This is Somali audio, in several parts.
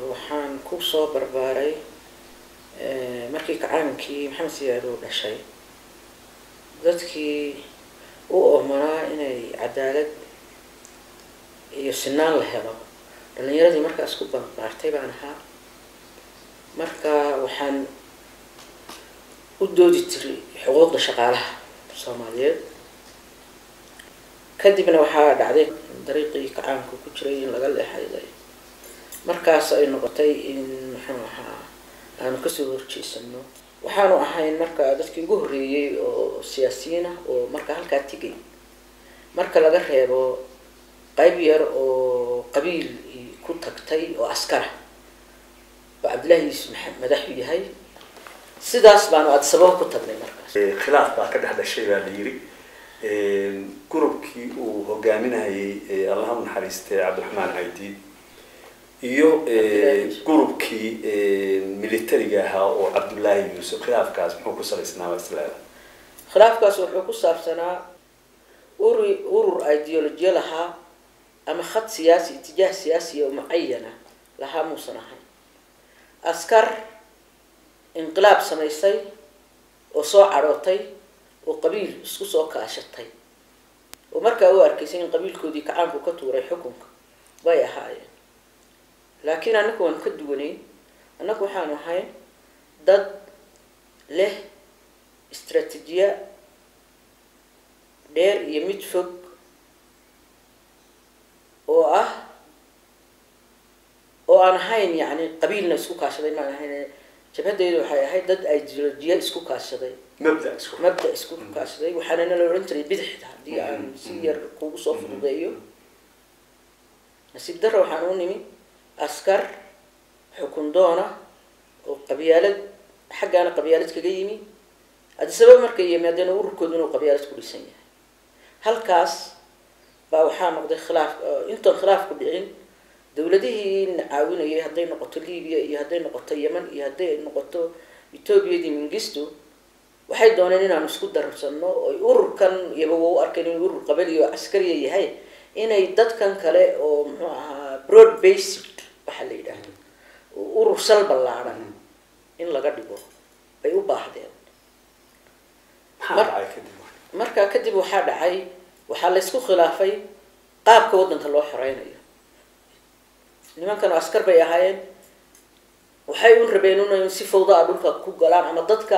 waxaan ku soo barbaaray markii kacaankii maxamed siyaad uu dhashay dadkii u oomanaa inay cadaalad iyo sinaan la helo dhalinyaradii markaas ku barbaartay baan ahaa marka waxaan u doodi jiray xuquuqda shaqaalaha Soomaaliyeed kadibna waxaa dhacday dariiqii kacaanku ku jiray in laga leexay markaas ay noqotay in aanu ka soo horjeesano waxaanu ahayn marka dadkii ugu horeeyay oo siyaasiyiin ah oo marka halka tigay marka laga reebo qayb yar oo qabiil ku tagtay oo askar Abdullaahi Maxamed madaxu yahay sidaas baanu ad sabab ku tagnay markaas khilaaf baa ka dhaxdashay baa la yiri gurubkii uu hogaaminayay Allaha naxariistay Cabdiraxmaan Caydi iyo gurubkii militariga ahaa oo Cabdullaahi Yuusuf khilaafkaas muxuu ku salaysnaa islaam khilaafkaas wuxuu ku saabsanaa urur ideology laha ama khat siyaasi اتجاه سياسي معينة لها موصنها أسكر انقلاب سميسي وصوع عروتي وقبيل سوسو كاشتي ومركا هو أركيسين قبيل كودي كعانكو كتوري حكمك بايا هاي لكن أنكو نكدوني أنكو حانو هاي ضد له استراتيجية دير يميت فوق oo aan hayn yani qabiilna isku kaashaday ma ahayn jabhadeedu waxay ahayd dad ideology isku kaashaday mabda isku kaashaday waxaana la oran jiray bidixda hadii aan si yar kugu soo fududeeyo nasiib darro waxaan u nimi askar xukun doona oo qabyaalad xaqana qabyaalad kaga yimi hada sabab markay yimaadeen ururkoodu inuu qabyaalad ku dhisan yahay halkaas baa waxaa noqday khilaaf inta khilaaf ku dhicin dawladihii caawinayay haday noqoto Liibiya iyo haday noqoto Yemen iyo haday noqoto Ethiopia Mengistu waxay dooneen inaan isku darsano oo ururkan iyagu u arkeen in urur qabali oo askari yahay inay dadkan kale oo muxuu ahaa broad based waxa la yiraahdo urur sal ballaaran in laga dhigo bay u baahdeen marka kadib waxaa dhacay waxaa la isku khilaafay qaabka wadanka loo xoreynayo nimankan askar bay ahaayeen waxay u rabeen inay si fawda dhulka ku galaan ama dadka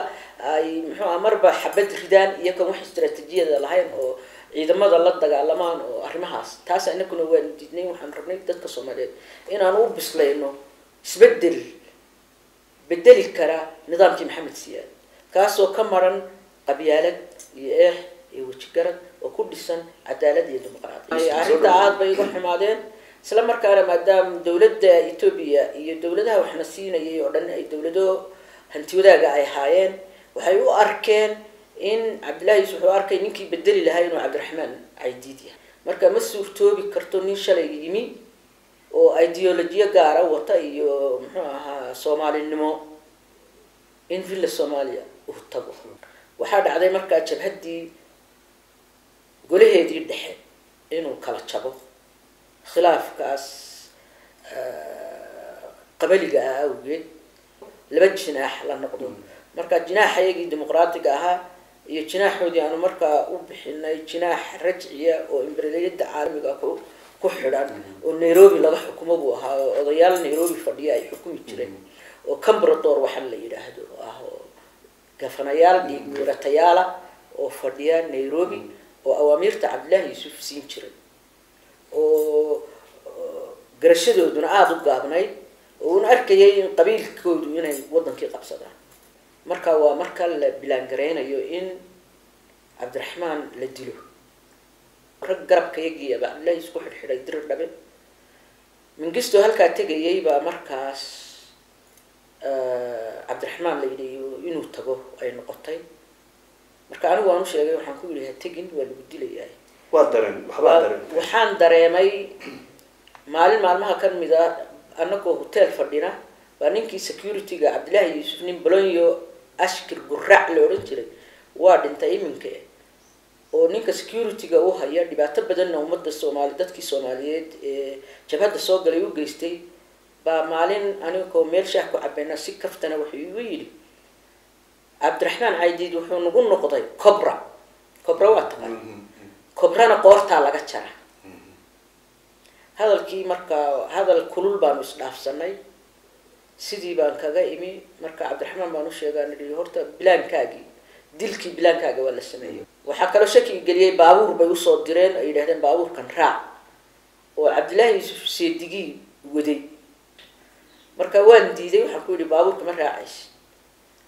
ay muxuu marba xabad ridaan iyo kan wax istiraatiijiyada lahayn oo ciidamada la dagaalamaan oo arrimahaas taas inaguna waan diidnay waxaan rabnay dadka Soomaaliyeed inaan u bislayno bedeli kara nidaamkii Maxamed Siyaad kaasoo ka maran qabyaalad iyo wajigarad oo ku dhisan cadaalad iyo dimuqraadiyad arrinta aad bay uga xumaadeen isla markaana maadaama dawladda Itoobiya iyo dawladaha waxna siinayay oo dhan ay dawlado hanti wadaaga ay haayeen waxay u arkeen in Abdullaahi wuxuu arkay ninkii bedeli lahaa inuu Cabdiraxmaan Caydi yahay marka ma suurtoobi karto nin shalay yimi oo ideology gaar ah wata iyo muxuu ahaa Soomaalinimo in villa Soomaaliya uu tago waxa dhacday marka jabhadii golaheedii dhexe inuu kala jabo khilaafkaas qabaliga awgeed laba jinaax la noqdo marka jinaaxayagii dimuqraadiga ahaa iyo jinaaxoodii aanu marka u bixinay jinaax rajciya oo imbreliyada caalamiga ku xidhan oo Nairobi laga xukumo buu ahaa odayaal Nairobi fadhiya ay xukumi jireen oo Kambrador waxa la yiraahdo gafanayaal dhiiguratayaala oo fadhiya Nairobi oo awaamirta Abdullaahi Yuusuf siin jiray oo garashadooduna aad u gaabnay oo uu arkayay in qabiilkoodu inay wadankii qabsadaan marka waa marka la bilaan gareynayo in Cabdiraxmaan la dilo rag garabkayagii Abdullaahi isku xidhay dir dhabe Mengistu halka tagayay baa markaas Cabdiraxmaan la yiraahdo inuu tago ay noqotay marka anigu waan u sheegay waxaan ku yiraahdaa tagin waa lagu dilayaa waxaan dareemay maalin maalmaha kan mid ah anagoo hotel fadhina baa ninkii security-ga Abdullaahi Yuusuf nin Bolonyo ashkir guraac la oran jiray waa dhintay iminka oo ninka security-ga uu haya dhibaato badanna ummadda Soomaali dadkii Soomaaliyeed ee jabhadda soo galay u geystay baa maalin anigoo meel shaah ku cabayna si kaftana wuxuu igu yiri Cabdiraxmaan Caydiid wuxuu nagu noqday cobra waa taqaan cobrana qoorta laga jara hadalkii marka hadal kulul baan isdhaafsanay sidii baan kaga imi marka Cabdiraxmaan baan u sheeganay horta bilaankaagii dilkii bilaankaaga waa la sameeyay waxa kale shaki galiyay baabuur bay u soo direen ay yiraahdeen baabuurkan raac oo Cabdilaahi Yuusuf Seedigi waday marka waan diiday waxaan ku yiri baabuurka ma raacays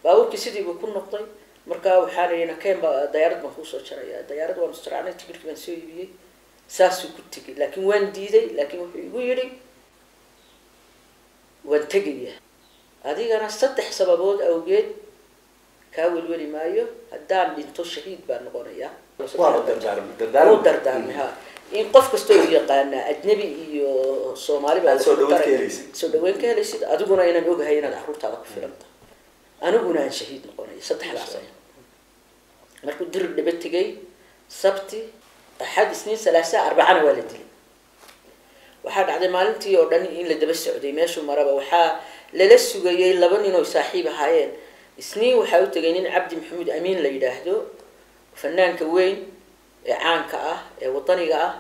baabuurkii sidii uu ku noqday marka waxaan leeyahay keen diyaarad ma ku soo jaraya diyaarad waa mustaraanay tigirkii baan soo iibiyay saasuu ku tagay laakiin waan diiday laakiin wuxuu igu yiri waan tagaya adigana saddex sababood awgeed كاول ولي مايو هدان دينتو شهيد بان نقونيا waa dardaarmay in qof kasto yaqaana ajnabi iyo Soomaali baa soo dhaweyn ka helaysid adiguna inaan ogahay inaad xaruntaada ku filanta aniguna aan shahiid noqonay saddexdaas markuu dir dhibatigay sabti ahad isniin salaasa arbacana waa la dilay waxa dhacday maalintii oo dhan in la daba socday meeshu maraba waxa lala sugayay laba nin oo saaxiib ahaayeen isniin waxa uu tagay nin Cabdi Maxamuud Amiin la yiraahdo fanaanka weyn ee caanka ah ee wadaniga ah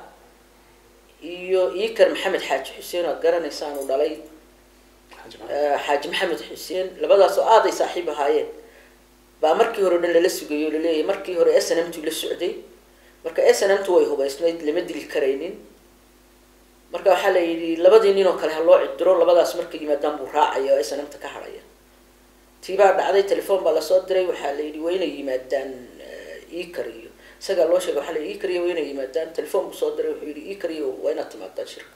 iyo Iikar Maxamed Xaaji Xuseen oo garanaysaan uu dhalay Xaaji Maxamed Xuseen labadaas oo aaday saaxiib ahaayeen baa markii hore dhan la sugayo la leeyahay markii hore SNMtu la socday marka SNMtu way hubaysnayd lama dili kareynin marka waxa la yiri labadii nin oo kale loo cidiro labadaas markii yimaadaan buu raacayo SNMta ka haraya tiba dhacday telefoon baa la soo diray waxa la yiri wayna yimaadaan Iikar iyo isaga loo sheegay waxa la Iikar iyo wayna yimaadaan telefoon buu soo diray wuxuu yiri Iikar iyo wayna timaadaan shirka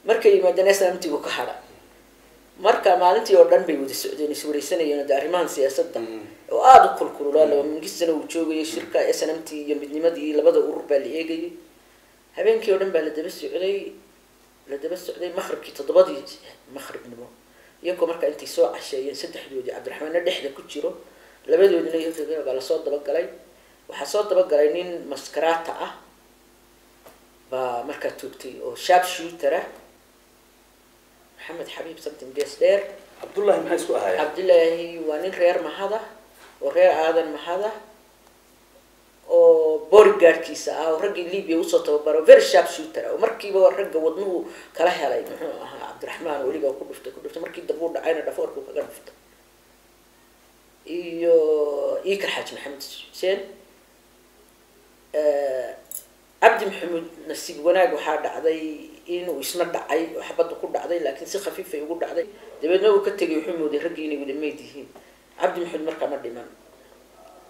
markay yimaadaan SNMtu ka hara marka maalintii oo dhan bay wada socdeen iswareysanayeen arrimahan siyaasadda oo aad u kulkululaa laba mingisana uu joogay shirka SNMT iyo midnimadii labada urur baa la eegay habeenkii oo dhan baa la daba socday maghribkii 7 maghribnimo iyagoo marka intay soo casheeyeen saddexdoodii Cabdiraxmaan dhexda ku jiro labadoodina iyaga baa la soo daba galay waxa soo daba galay nin maskaraata ah baa marka toogtay oo sharp shooter محمد حبيب something بيسدير عبد الله ما اسمه هاي عبد الله وانين رير مهدا ورير آذن مهدا oo borgaarkiisa ah oo rag Liibiya u soo tababaro very sharp shooter oo markiiba ragga wadnuhu kala helay muxuu ahaa Cabdiraxmaan waliga ku dhuftay markii dabuu dhacayna dhafoorku kaga dhuftay iyo Iikar Xaaji Maxamed Xuseen Cabdi Maxamuud nasiib wanaag waxa dhacday inuu isna dhacay xabad ku dhacday laakiin si khafiif ah ugu dhacday dabeedna uu ka tagay wuxuu mooday rag inay wada meedihiin Cabdi Maxamuud marka ma dhiman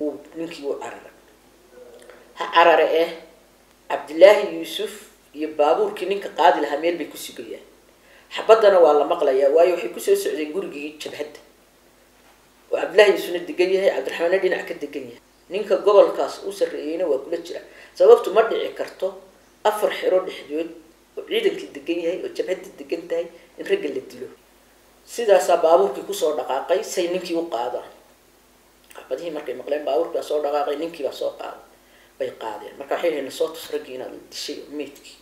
uu ninkii uu عرارة عبد الله يوسف يبابور كنين كقاضي لها ميل بيكوسيقيا حبضنا والله مقليا وايو حيكوسو سعودين قرقي جبهد وعبد الله يوسف الدقية عبد الرحمن دين عكد الدقية نينك قبل كاس أوسر رئينا وكل جرا سببتو مرضي عكرتو أفر حرون حدود وعيدن كالدقية وجبهد الدقية تاي نرجل للدلو سيدا سبابور كيكوسو دقاقي سينينكي وقاضا حبضيه مركي مقلين بابور كاسو دقاقي نينكي واسو قاضا bay qaadeen marka waxay leeyihiin soo tusragiina dishay meedki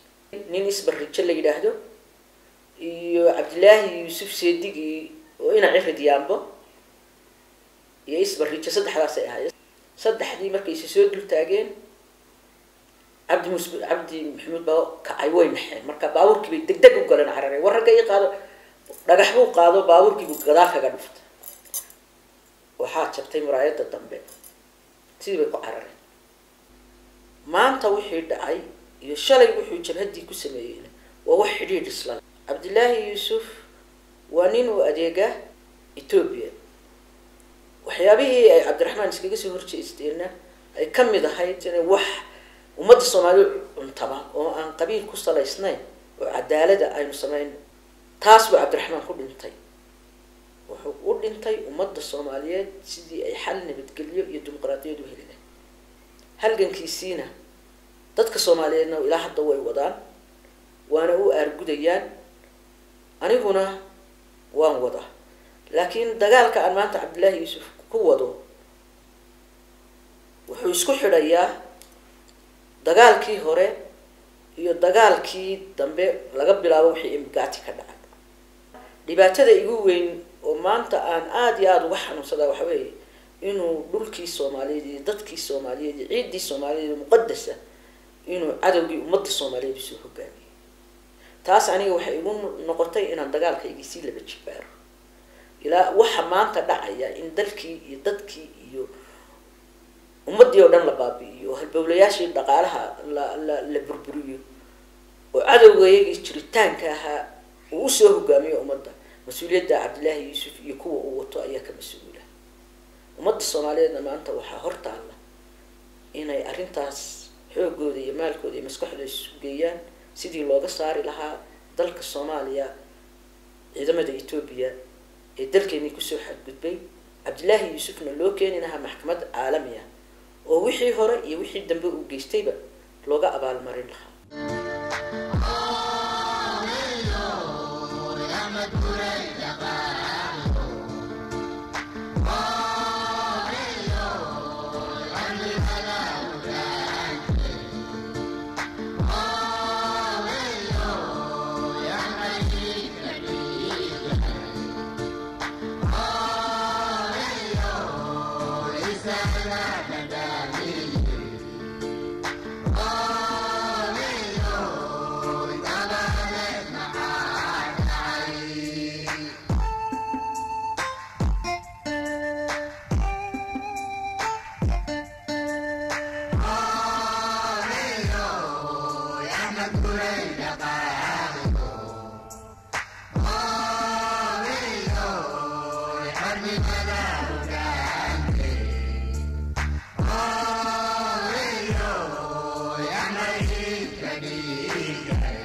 nin isbar rijal yiraahdo iyo Cabdilaahi Yuusuf Seedigi oo ina ciridyaanbo iyo isbar rijal saddexdaas ay ahaayeen saddexdii markay soo dul taageen Cabdi Maxamuud baa ka ay way naxeen marka baaburkii bay degdeg u galeen cararay wararka ay qaado dhagax buu qaado baaburkii buu gadaal kaga dhuftay waxa jabtay muraayada dambe sidii bay ku cararay maanta wixii dhacay iyo shalay wuxuu jabhadii ku sameeyay waa wax xiriir islaan Cabdilaahi Yuusuf waa nin u adeega Itoobiya waxyaabihii ay Cabdiraxmaan iskaga soo horjeesteen ay kamid ahayd in wax ummadda Soomaaliyeed untaba oo aan qabiil ku salaysnayn oo cadaalad aynu sameyn taas buu Cabdiraxmaan ku dhintay wuxuu u dhintay ummadda Soomaaliyeed sidii ay xal nabadgelyo iyo dimuqraadiyad u helayeen halgankiisina dadka Soomaaliyeedna ilaa hadda way wadaan waana u aargudayaan aniguna waan wada laakiin dagaalka aan maanta Cabdilaahi Yuusuf ku wado wuxuu isku xidhayaa dagaalkii hore iyo dagaalkii dambe laga bilaabo wixii imgaati ka dhacay dhibaatada igu weyn oo maanta aan aad iyo aad uga xanuunsadaa waxa weeye inuu dhulkii Soomaaliyeed iyo dadkii Soomaaliyeed iyo ciidii Soomaaliyeed muqaddasa inuu cadawgii ummadda Soomaaliyeed soo hogaamiyo taas aniga waxay igu noqotay inaan dagaalkaygii si laba jibaaro ilaa waxa maanta dhacaya in dalkii iyo dadkii iyo ummadii oo dhan la baabi'iyo halbowlayaashii dhaqaalaha la burburiyo oo cadawgeeyay jiritaanka ahaa uu soo hogaamiyo ummadda mas'uuliyadda Cabdilaahi Yuusuf iyo kuwa uu wato ayaa ka mas'uula ummadda Soomaaliyeedna maanta waxa hortaala inay arintaas xoogooda iyo maalkooda iyo maskaxdooda isu geeyaan sidii looga saari lahaa dalka Soomaaliya ciidamada Itoobiya ee dalkeeni ku soo xadgudbay Cabdilaahi Yuusufna loo keenay maxkamad caalami ah oo wixii hore iyo wixii dambe uu geystayba looga abaal marin lahaa Yeah.